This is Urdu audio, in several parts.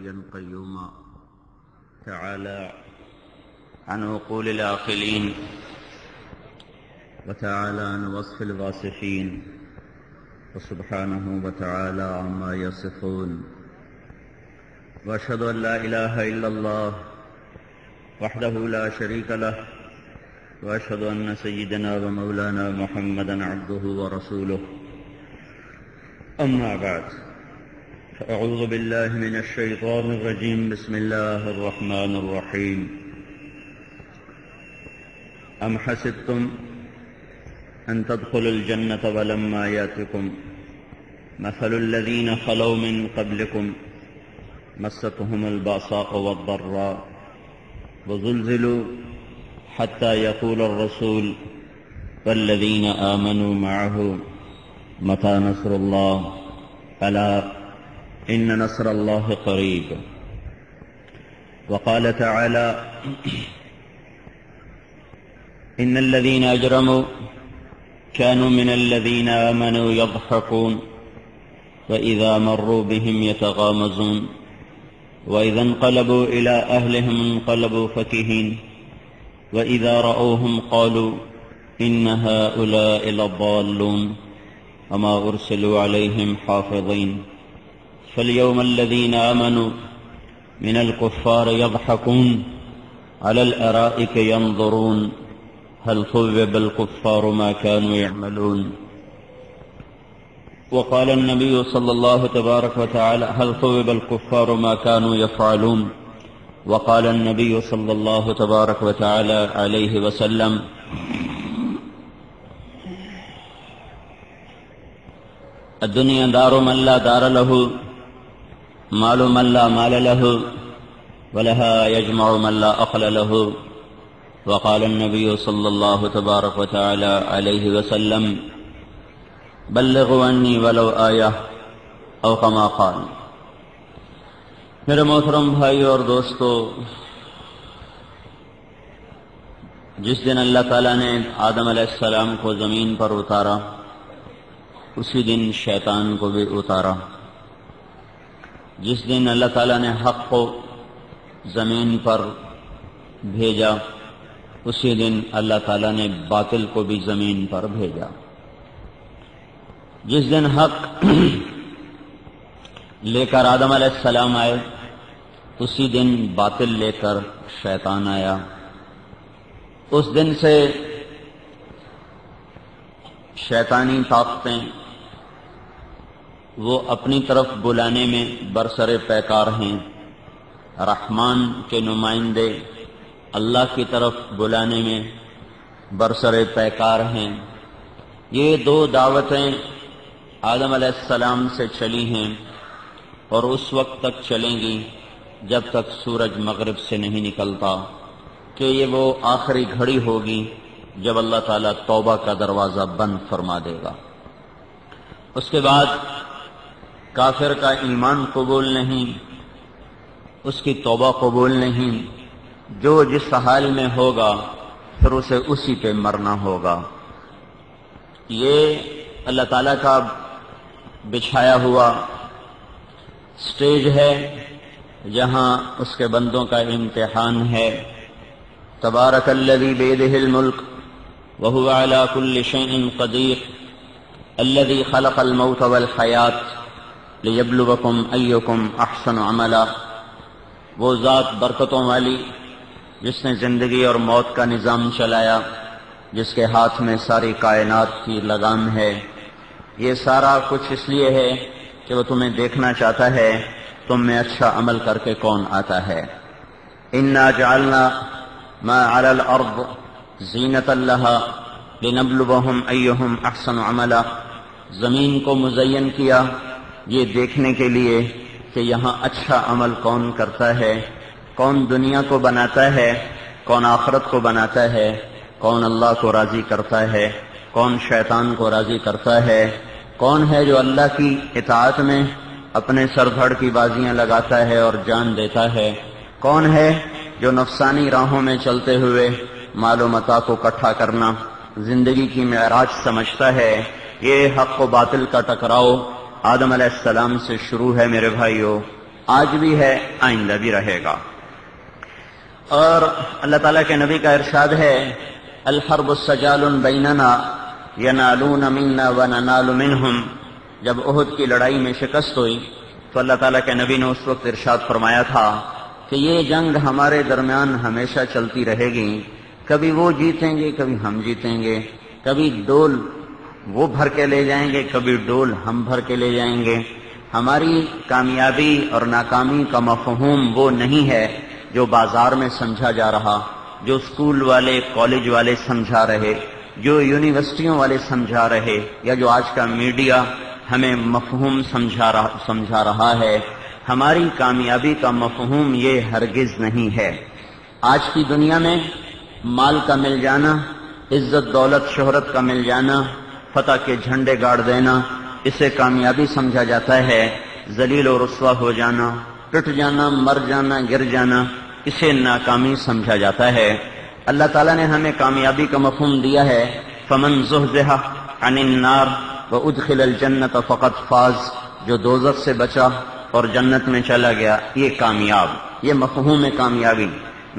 قيوما تعالى عن عقول العاقلين وتعالى عن وصف الواصفين وسبحانه وتعالى عما يصفون وأشهد أن لا إله إلا الله وحده لا شريك له وأشهد أن سيدنا ومولانا محمدا عبده ورسوله أما بعد أعوذ بالله من الشيطان الرجيم بسم الله الرحمن الرحيم أم حسبتم أن تدخلوا الجنة ولما يأتكم مثل الذين خلوا من قبلكم مستهم البأساء والضراء وزلزلوا حتى يقول الرسول والذين آمنوا معه متى نصر الله ألا إن نصر الله قريب وقال تعالى إن الذين أجرموا كانوا من الذين آمنوا يضحكون وإذا مروا بهم يتغامزون وإذا انقلبوا إلى أهلهم انقلبوا فكهين وإذا رأوهم قالوا إن هؤلاء لضالون وما أرسلوا عليهم حافظين فاليوم الذين آمنوا من الكفار يضحكون على الأرائك ينظرون هل ثوب الكفار ما كانوا يعملون وقال النبي صلى الله تبارك وتعالى هل ثوب الكفار ما كانوا يفعلون وقال النبي صلى الله تبارك وتعالى عليه وسلم الدنيا دار من لا دار له مال من لا مال له ولها يجمع من لا أقل له وقال النبي صلى الله تبارك وتعالى عليه وسلم بلغوا عني ولو آية أو كما قال. میرے محترم بھائی اور دوستو، جس دن اللہ تعالیٰ نے آدم علیہ السلام کو زمین پر اتارا اسی دن شیطان کو بھی اتارا. جس دن اللہ تعالیٰ نے حق کو زمین پر بھیجا اسی دن اللہ تعالیٰ نے باطل کو بھی زمین پر بھیجا. جس دن حق لے کر آدم علیہ السلام آئے اسی دن باطل لے کر شیطان آیا. اس دن سے شیطانی طاقتیں وہ اپنی طرف بلانے میں برسر پیکار ہیں. رحمان کے نمائندے اللہ کی طرف بلانے میں برسر پیکار ہیں. یہ دو دعوتیں آدم علیہ السلام سے چلی ہیں اور اس وقت تک چلیں گی جب تک سورج مغرب سے نہیں نکلتا، کہ یہ وہ آخری گھڑی ہوگی جب اللہ تعالیٰ توبہ کا دروازہ بند فرما دے گا. اس کے بعد کافر کا ایمان قبول نہیں، اس کی توبہ قبول نہیں. جو جس حال میں ہوگا پھر اسے اسی پہ مرنا ہوگا. یہ اللہ تعالیٰ کا بچھایا ہوا سٹیج ہے جہاں اس کے بندوں کا امتحان ہے. تبارک الذی بیدہ الملک وہو علی کل شیء قدیر الذی خلق الموت والحیات لیبلوکم ایکم احسن عملا. وہ ذات برکتوں والی جس نے زندگی اور موت کا نظام چلایا، جس کے ہاتھ میں ساری کائنات کی لگام ہے. یہ سارا کچھ اس لیے ہے کہ وہ تمہیں دیکھنا چاہتا ہے تم میں اچھا عمل کر کے کون آتا ہے. انا جعلنا ما علی الارض زینۃ لها لنبلوہم ایہم احسن عملا. زمین کو مزین کیا یہ دیکھنے کے لیے کہ یہاں اچھا عمل کون کرتا ہے، کون دنیا کو بناتا ہے، کون آخرت کو بناتا ہے، کون اللہ کو راضی کرتا ہے، کون شیطان کو راضی کرتا ہے، کون ہے جو اللہ کی اطاعت میں اپنے سر دھڑ کی بازیاں لگاتا ہے اور جان دیتا ہے، کون ہے جو نفسانی راہوں میں چلتے ہوئے مال و متاع کو اکٹھا کرنا زندگی کی معراج سمجھتا ہے. یہ حق و باطل کا ٹکراؤ آدم علیہ السلام سے شروع ہے میرے بھائیو. آج بھی ہے، آئندہ بھی رہے گا۔ اور اللہ تعالیٰ کے نبی کا ارشاد ہے، الحرب سجال بیننا ینالون منا وننال منہم۔ جب احد کی لڑائی میں شکست ہوئی تو اللہ تعالیٰ کے نبی نے اس وقت ارشاد فرمایا تھا کہ یہ جنگ ہمارے درمیان ہمیشہ چلتی رہے گی، کبھی وہ جیتیں گے کبھی ہم جیتیں گے، کبھی ڈول وہ بھر کے لے جائیں گے کبھی ڈول ہم بھر کے لے جائیں گے۔ ہماری کامیابی اور ناکامی کا مفہوم وہ نہیں ہے جو بازار میں سمجھا جا رہا، جو اسکول والے کالج والے سمجھا رہے، جو یونیورسٹیوں والے سمجھا رہے، یا جو آج کا میڈیا ہمیں مفہوم سمجھا رہا ہے۔ ہماری کامیابی کا مفہوم یہ ہرگز نہیں ہے۔ آج کی دنیا میں مال کا مل جانا، عزت دولت شہرت کا مل جانا، فتح کے جھنڈے گاڑ دینا، اسے کامیابی سمجھا جاتا ہے۔ ذلیل و رسوا ہو جانا، ٹوٹ جانا، مر جانا، گر جانا، اسے ناکامی سمجھا جاتا ہے۔ اللہ تعالیٰ نے ہمیں کامیابی کا مفہوم دیا ہے، فمن زحزح عن النار وادخل الجنۃ فقد فاز۔ جو دوزخ سے بچا اور جنت میں چلا گیا یہ کامیاب، یہ مفہوم کامیابی۔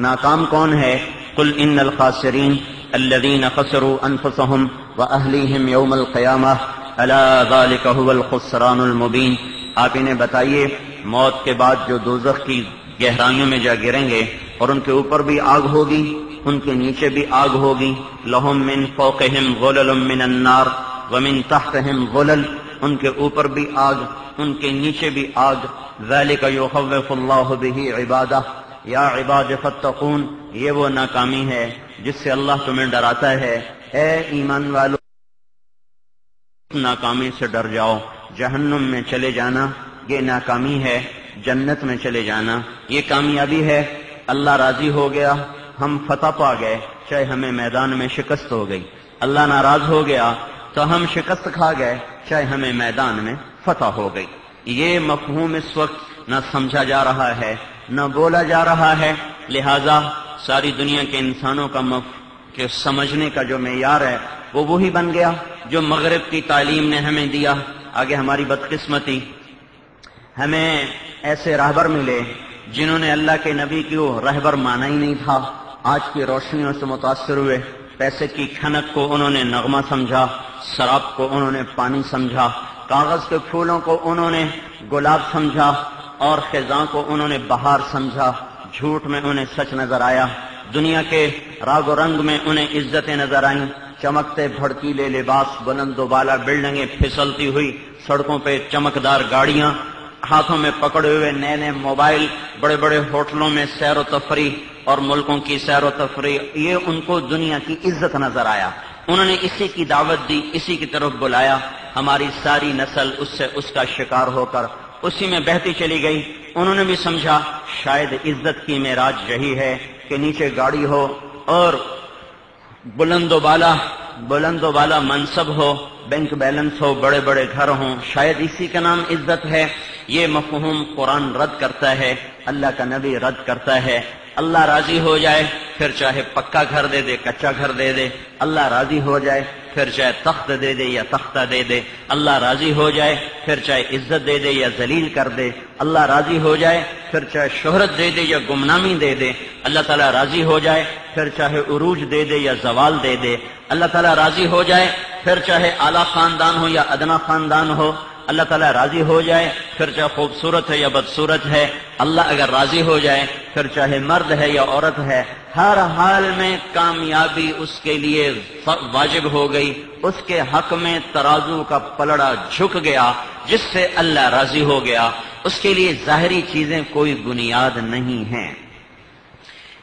ناکام کون ہے؟ قل ان الخاسرین الذین خسروا انفسهم واہلیہم یوم القیامہ الا ذلک هو الخسران المبین۔ آپ انہیں بتائیے موت کے بعد جو دوزخ کی گہرائیوں میں جا گریں گے اور ان کے اوپر بھی آگ ہوگی، ان کے نیچے بھی آگ ہوگی، لہم من فوقہم غلل من النار ومن تحتہم غلل، ان کے اوپر بھی آگ، ان کے نیچے بھی آگ۔ ذالک یخوف اللہ بہ عبادہ یا عباد فاتقون۔ یہ وہ ناکامی ہے جس سے اللہ تمہیں ڈراتا ہے، اے ایمان والو ناکامی سے ڈر جاؤ۔ جہنم میں چلے جانا یہ ناکامی ہے، جنت میں چلے جانا یہ کامیابی ہے۔ اللہ راضی ہو گیا، ہم فتح پا گئے، چاہے ہمیں میدان میں شکست ہو گئی۔ اللہ ناراض ہو گیا تو ہم شکست کھا گئے، چاہے ہمیں میدان میں فتح ہو گئی۔ یہ مفہوم اس وقت نہ سمجھا جا رہا ہے نہ بولا جا رہا ہے، لہذا ساری دنیا کے انسانوں کا کہ سمجھنے کا جو معیار ہے وہ وہی بن گیا جو مغرب کی تعلیم نے ہمیں دیا۔ آگے ہماری بدقسمتی، ہمیں ایسے راہبر ملے جنہوں نے اللہ کے نبی کو رہبر مانا ہی نہیں تھا، آج کی روشنیوں سے متاثر ہوئے، پیسے کی کھنک کو انہوں نے نغمہ سمجھا، شراب کو انہوں نے پانی سمجھا، کاغذ کے پھولوں کو انہوں نے گلاب سمجھا اور خزاں کو انہوں نے بہار سمجھا۔ جھوٹ میں انہیں سچ نظر آیا، دنیا کے راگ و رنگ میں انہیں عزتیں نظر آئیں، چمکتے بھڑکیلے لباس، بلند و بالا بلڈنگیں، پھسلتی ہوئی سڑکوں پہ چمکدار گاڑیاں، ہاتھوں میں پکڑے ہوئے نئے نئے موبائل، بڑے بڑے ہوٹلوں میں سیر و تفریح اور ملکوں کی سیر و تفریح، یہ ان کو دنیا کی عزت نظر آیا۔ انہوں نے اسی کی دعوت دی، اسی کی طرف بلایا، ہماری ساری نسل اس کا شکار ہو کر اسی میں بہتی چلی گئی۔ انہوں نے بھی سمجھا شاید عزت کی معراج یہی ہے کہ نیچے گاڑی ہو اور بلند و بالا منصب ہو، بینک بیلنس ہو، بڑے بڑے گھر ہوں، شاید اسی کا نام عزت ہے۔ یہ مفہوم قرآن رد کرتا ہے، اللہ کا نبی رد کرتا ہے۔ اللہ راضی ہو جائے پھر چاہے پکا گھر دے دے، کچا گھر دے دے، اللہ راضی ہو جائے پھر چاہے تخت دے دے یا تختہ دے دے، اللہ راضی ہو جائے پھر چاہے عزت دے دے یا ذلیل کر دے، اللہ راضی ہو جائے پھر چاہے شہرت دے دے یا گمنامی دے دے، اللہ تعالیٰ راضی ہو جائے پھر چاہے عروج دے دے یا زوال دے دے، اللہ تعالیٰ راضی ہو جائے پھر چاہے اعلیٰ خاندان ہو یا ادنا خاندان ہو، اللہ تعالیٰ راضی ہو جائے پھر چاہے خوبصورت ہے یا بدصورت ہے، اللہ اگر راضی ہو جائے پھر چاہے مرد ہے یا عورت ہے، ہر حال میں کامیابی اس کے لیے واجب ہو گئی، اس کے حق میں ترازو کا پلڑا جھک گیا، جس سے اللہ راضی ہو گیا، اس کے لیے ظاہری چیزیں کوئی بنیاد نہیں ہیں۔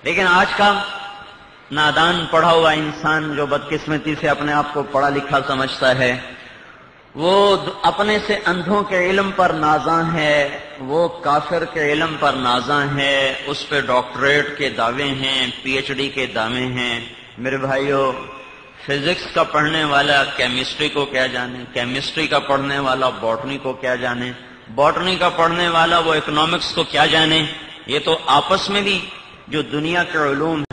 لیکن آج کا نادان پڑھا ہوا انسان جو بدقسمتی سے اپنے آپ کو پڑھا لکھا سمجھتا ہے، وہ اپنے سے اندھوں کے علم پر نازاں ہے، وہ کافر کے علم پر نازاں ہے، اس پہ ڈاکٹریٹ کے دعوے ہیں، پی ایچ ڈی کے دعوے ہیں۔ میرے بھائیو، فزکس کا پڑھنے والا کیمسٹری کو کیا جانے، کیمسٹری کا پڑھنے والا باٹنی کو کیا جانے، باٹنی کا پڑھنے والا وہ اکنامکس کو کیا جانے۔ یہ تو آپس میں بھی جو دنیا کے علوم